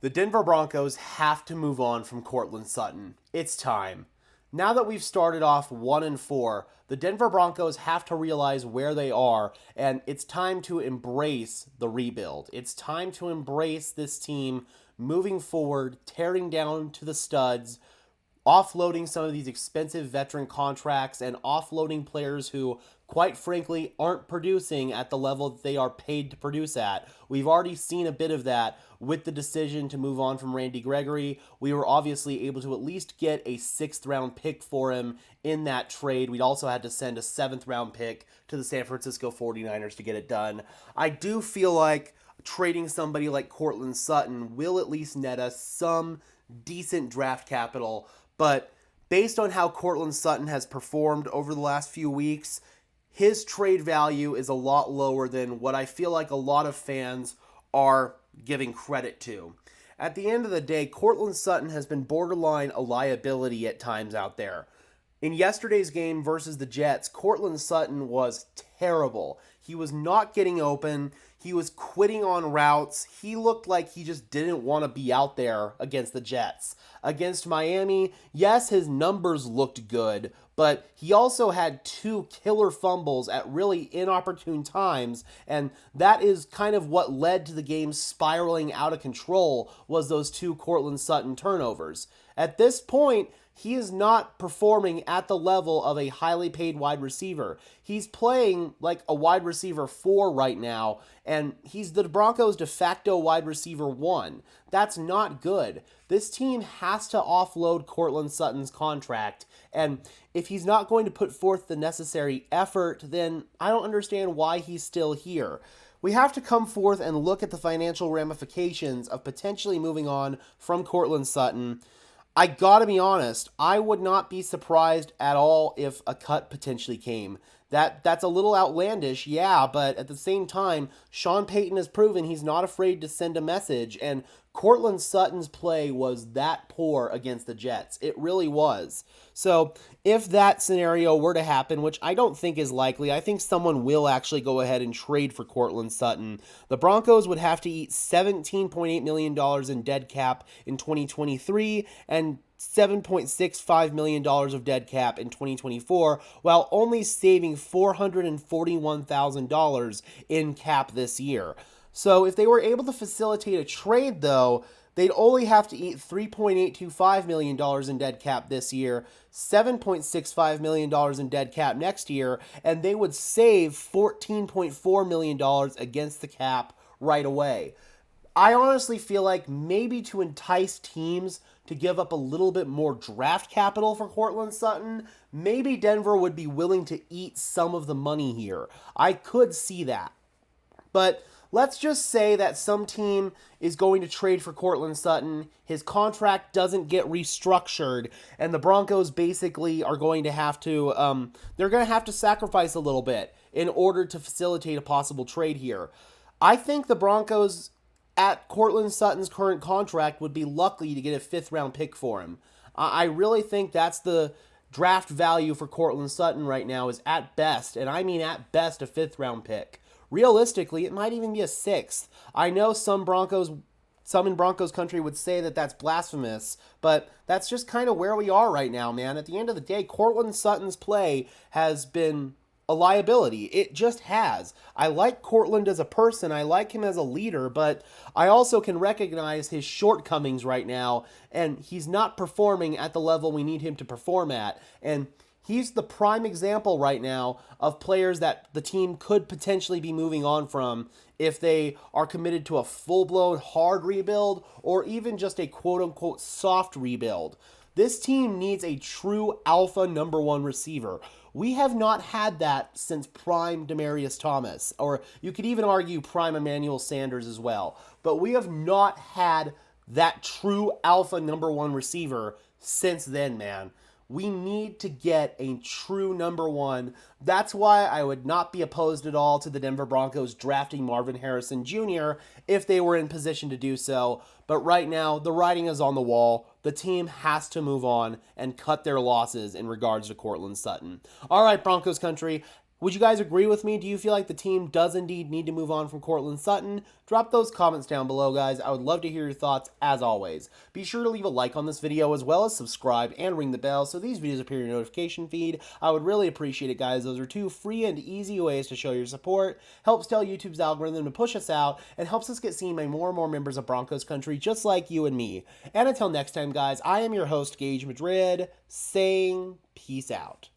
The Denver Broncos have to move on from Courtland Sutton. It's time. Now that we've started off 1-4, the Denver Broncos have to realize where they are, and it's time to embrace the rebuild. It's time to embrace this team moving forward, tearing down to the studs, offloading some of these expensive veteran contracts and offloading players who, quite frankly, aren't producing at the level that they are paid to produce at. We've already seen a bit of that with the decision to move on from Randy Gregory. We were obviously able to at least get a 6th round pick for him in that trade. We'd also had to send a 7th round pick to the San Francisco 49ers to get it done. I do feel like trading somebody like Courtland Sutton will at least net us some decent draft capital. But based on how Courtland Sutton has performed over the last few weeks, his trade value is a lot lower than what I feel like a lot of fans are giving credit to. At the end of the day, Courtland Sutton has been borderline a liability at times out there. In yesterday's game versus the Jets, Courtland Sutton was terrible. He was not getting open. He was quitting on routes. He looked like he just didn't want to be out there against the Jets. Against Miami, yes, his numbers looked good, but he also had 2 killer fumbles at really inopportune times, and that is kind of what led to the game spiraling out of control, was those 2 Courtland Sutton turnovers. At this point, he is not performing at the level of a highly paid wide receiver. He's playing like a wide receiver 4 right now, and he's the Broncos' de facto wide receiver 1. That's not good. This team has to offload Courtland Sutton's contract, and if he's not going to put forth the necessary effort, then I don't understand why he's still here. We have to come forth and look at the financial ramifications of potentially moving on from Courtland Sutton. I gotta be honest, I would not be surprised at all if a cut potentially came. That's a little outlandish, yeah, but at the same time, Sean Payton has proven he's not afraid to send a message, and Courtland Sutton's play was that poor against the Jets. It really was. So, if that scenario were to happen, which I don't think is likely, I think someone will actually go ahead and trade for Courtland Sutton. The Broncos would have to eat $17.8 million in dead cap in 2023 and $7.65 million of dead cap in 2024, while only saving $441,000 in cap this year. So if they were able to facilitate a trade, though, they'd only have to eat $3.825 million in dead cap this year, $7.65 million in dead cap next year, and they would save $14.4 million against the cap right away. I honestly feel like maybe to entice teams to give up a little bit more draft capital for Courtland Sutton, maybe Denver would be willing to eat some of the money here. I could see that. But let's just say that some team is going to trade for Courtland Sutton, his contract doesn't get restructured, and the Broncos basically are going to have to, they're going to have to sacrifice a little bit in order to facilitate a possible trade here. I think the Broncos, at Courtland Sutton's current contract, would be lucky to get a 5th round pick for him. I really think that's the draft value for Courtland Sutton right now, is at best, and I mean at best, a 5th round pick. Realistically, it might even be a 6th. I know some in Broncos country would say that that's blasphemous, but that's just kind of where we are right now, man. At the end of the day, Courtland Sutton's play has been a liability. It just has. I like Courtland as a person. I like him as a leader, but I also can recognize his shortcomings right now, and he's not performing at the level we need him to perform at. And he's the prime example right now of players that the team could potentially be moving on from if they are committed to a full-blown hard rebuild or even just a quote-unquote soft rebuild. This team needs a true alpha number 1 receiver. We have not had that since prime Demaryius Thomas, or you could even argue prime Emmanuel Sanders as well. But we have not had that true alpha number 1 receiver since then, man. We need to get a true number 1. That's why I would not be opposed at all to the Denver Broncos drafting Marvin Harrison Jr. if they were in position to do so. But right now, the writing is on the wall. The team has to move on and cut their losses in regards to Courtland Sutton. All right, Broncos country. Would you guys agree with me? Do you feel like the team does indeed need to move on from Courtland Sutton? Drop those comments down below, guys. I would love to hear your thoughts, as always. Be sure to leave a like on this video, as well as subscribe and ring the bell so these videos appear in your notification feed. I would really appreciate it, guys. Those are two free and easy ways to show your support. Helps tell YouTube's algorithm to push us out, and helps us get seen by more and more members of Broncos country, just like you and me. And until next time, guys, I am your host, Gage Madrid, saying peace out.